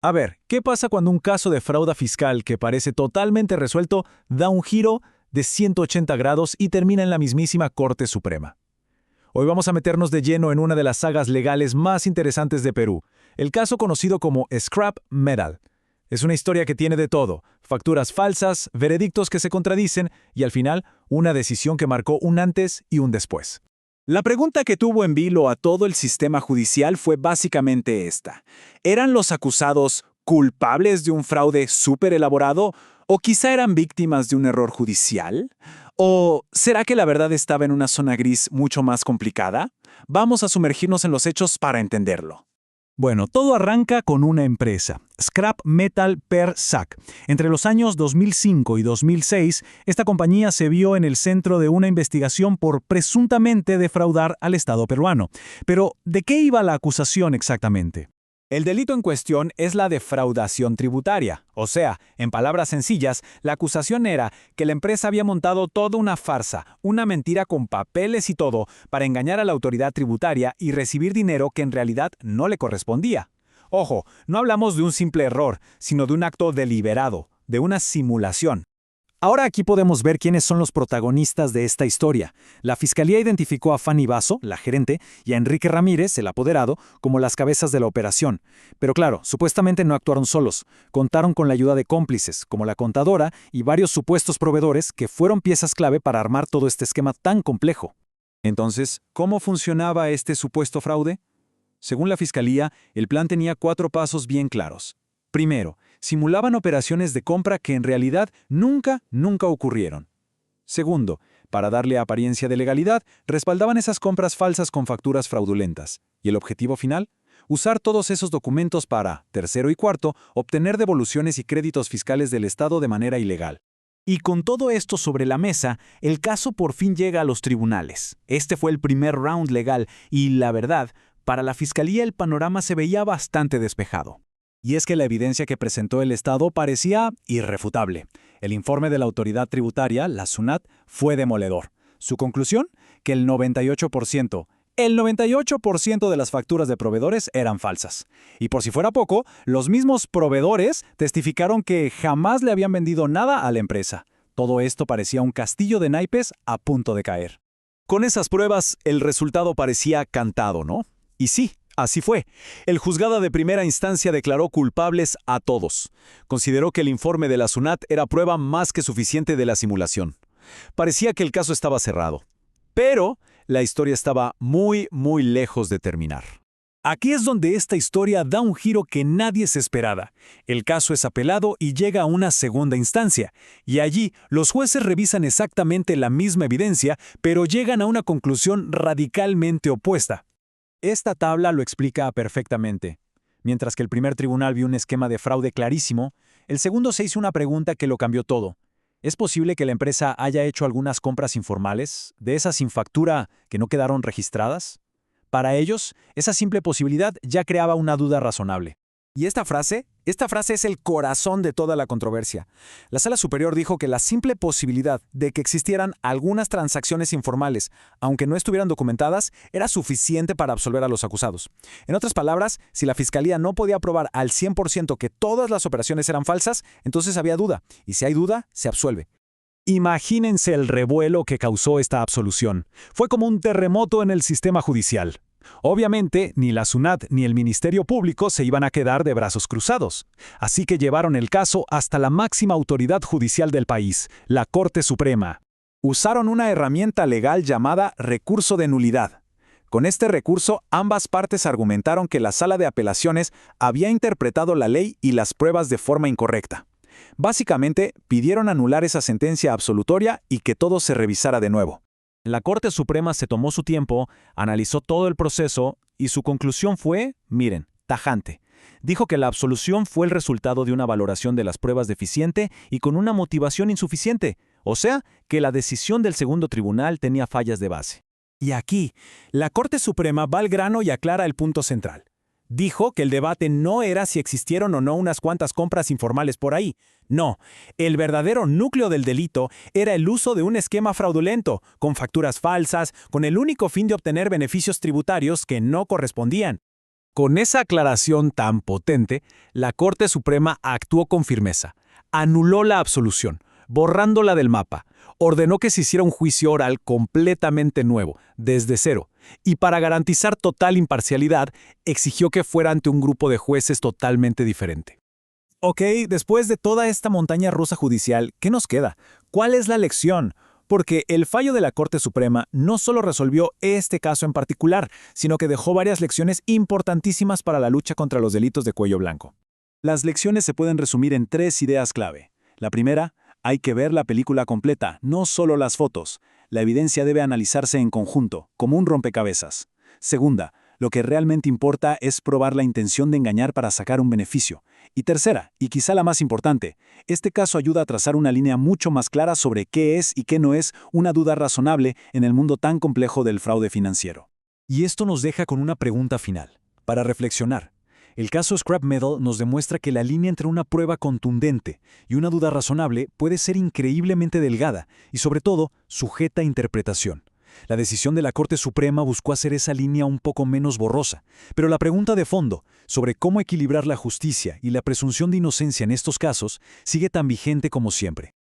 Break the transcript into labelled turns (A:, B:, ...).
A: A ver, ¿qué pasa cuando un caso de fraude fiscal que parece totalmente resuelto da un giro de 180 grados y termina en la mismísima Corte Suprema? Hoy vamos a meternos de lleno en una de las sagas legales más interesantes de Perú, el caso conocido como Scrap Metal. Es una historia que tiene de todo: facturas falsas, veredictos que se contradicen y al final una decisión que marcó un antes y un después.
B: La pregunta que tuvo en vilo a todo el sistema judicial fue básicamente esta. ¿Eran los acusados culpables de un fraude súper elaborado o quizá eran víctimas de un error judicial? ¿O será que la verdad estaba en una zona gris mucho más complicada? Vamos a sumergirnos en los hechos para entenderlo.
A: Bueno, todo arranca con una empresa, Scrap Metal Per Sac. Entre los años 2005 y 2006, esta compañía se vio en el centro de una investigación por presuntamente defraudar al Estado peruano. Pero, ¿de qué iba la acusación exactamente?
B: El delito en cuestión es la defraudación tributaria. O sea, en palabras sencillas, la acusación era que la empresa había montado toda una farsa, una mentira con papeles y todo, para engañar a la autoridad tributaria y recibir dinero que en realidad no le correspondía. Ojo, no hablamos de un simple error, sino de un acto deliberado, de una simulación. Ahora aquí podemos ver quiénes son los protagonistas de esta historia. La fiscalía identificó a Fanny Basso, la gerente, y a Enrique Ramírez, el apoderado, como las cabezas de la operación. Pero claro, supuestamente no actuaron solos. Contaron con la ayuda de cómplices, como la contadora y varios supuestos proveedores que fueron piezas clave para armar todo este esquema tan complejo. Entonces, ¿cómo funcionaba este supuesto fraude? Según la fiscalía, el plan tenía 4 pasos bien claros. Primero, simulaban operaciones de compra que en realidad nunca ocurrieron. Segundo, para darle apariencia de legalidad, respaldaban esas compras falsas con facturas fraudulentas. ¿Y el objetivo final? Usar todos esos documentos para, tercero y cuarto, obtener devoluciones y créditos fiscales del Estado de manera ilegal. Y con todo esto sobre la mesa, el caso por fin llega a los tribunales. Este fue el primer round legal y, la verdad, para la fiscalía el panorama se veía bastante despejado. Y es que la evidencia que presentó el Estado parecía irrefutable. El informe de la autoridad tributaria, la SUNAT, fue demoledor. Su conclusión, que el 98% de las facturas de proveedores eran falsas. Y por si fuera poco, los mismos proveedores testificaron que jamás le habían vendido nada a la empresa. Todo esto parecía un castillo de naipes a punto de caer. Con esas pruebas, el resultado parecía cantado, ¿no? Y sí. Así fue. El juzgado de primera instancia declaró culpables a todos. Consideró que el informe de la SUNAT era prueba más que suficiente de la simulación. Parecía que el caso estaba cerrado. Pero la historia estaba muy lejos de terminar. Aquí es donde esta historia da un giro que nadie se esperaba. El caso es apelado y llega a una segunda instancia. Y allí los jueces revisan exactamente la misma evidencia, pero llegan a una conclusión radicalmente opuesta. Esta tabla lo explica perfectamente. Mientras que el primer tribunal vio un esquema de fraude clarísimo, el segundo se hizo una pregunta que lo cambió todo. ¿Es posible que la empresa haya hecho algunas compras informales, de esas sin factura que no quedaron registradas? Para ellos, esa simple posibilidad ya creaba una duda razonable. ¿Y esta frase? Esta frase es el corazón de toda la controversia. La Sala Superior dijo que la simple posibilidad de que existieran algunas transacciones informales, aunque no estuvieran documentadas, era suficiente para absolver a los acusados. En otras palabras, si la Fiscalía no podía probar al 100% que todas las operaciones eran falsas, entonces había duda, y si hay duda, se absuelve. Imagínense el revuelo que causó esta absolución. Fue como un terremoto en el sistema judicial. Obviamente, ni la SUNAT ni el Ministerio Público se iban a quedar de brazos cruzados. Así que llevaron el caso hasta la máxima autoridad judicial del país, la Corte Suprema. Usaron una herramienta legal llamada recurso de nulidad. Con este recurso, ambas partes argumentaron que la Sala de Apelaciones había interpretado la ley y las pruebas de forma incorrecta. Básicamente, pidieron anular esa sentencia absolutoria y que todo se revisara de nuevo. La Corte Suprema se tomó su tiempo, analizó todo el proceso y su conclusión fue, miren, tajante. Dijo que la absolución fue el resultado de una valoración de las pruebas deficiente y con una motivación insuficiente, o sea, que la decisión del segundo tribunal tenía fallas de base. Y aquí, la Corte Suprema va al grano y aclara el punto central. Dijo que el debate no era si existieron o no unas cuantas compras informales por ahí. No, el verdadero núcleo del delito era el uso de un esquema fraudulento, con facturas falsas, con el único fin de obtener beneficios tributarios que no correspondían.
A: Con esa aclaración tan potente, la Corte Suprema actuó con firmeza, anuló la absolución, borrándola del mapa, ordenó que se hiciera un juicio oral completamente nuevo, desde cero, y para garantizar total imparcialidad, exigió que fuera ante un grupo de jueces totalmente diferente.
B: Ok, después de toda esta montaña rusa judicial, ¿qué nos queda? ¿Cuál es la lección? Porque el fallo de la Corte Suprema no solo resolvió este caso en particular, sino que dejó varias lecciones importantísimas para la lucha contra los delitos de cuello blanco. Las lecciones se pueden resumir en 3 ideas clave. La primera, hay que ver la película completa, no solo las fotos. La evidencia debe analizarse en conjunto, como un rompecabezas. Segunda, lo que realmente importa es probar la intención de engañar para sacar un beneficio. Y tercera, y quizá la más importante, este caso ayuda a trazar una línea mucho más clara sobre qué es y qué no es una duda razonable en el mundo tan complejo del fraude financiero. Y esto nos deja con una pregunta final, para reflexionar. El caso Scrap Metal nos demuestra que la línea entre una prueba contundente y una duda razonable puede ser increíblemente delgada y, sobre todo, sujeta a interpretación. La decisión de la Corte Suprema buscó hacer esa línea un poco menos borrosa, pero la pregunta de fondo sobre cómo equilibrar la justicia y la presunción de inocencia en estos casos sigue tan vigente como siempre.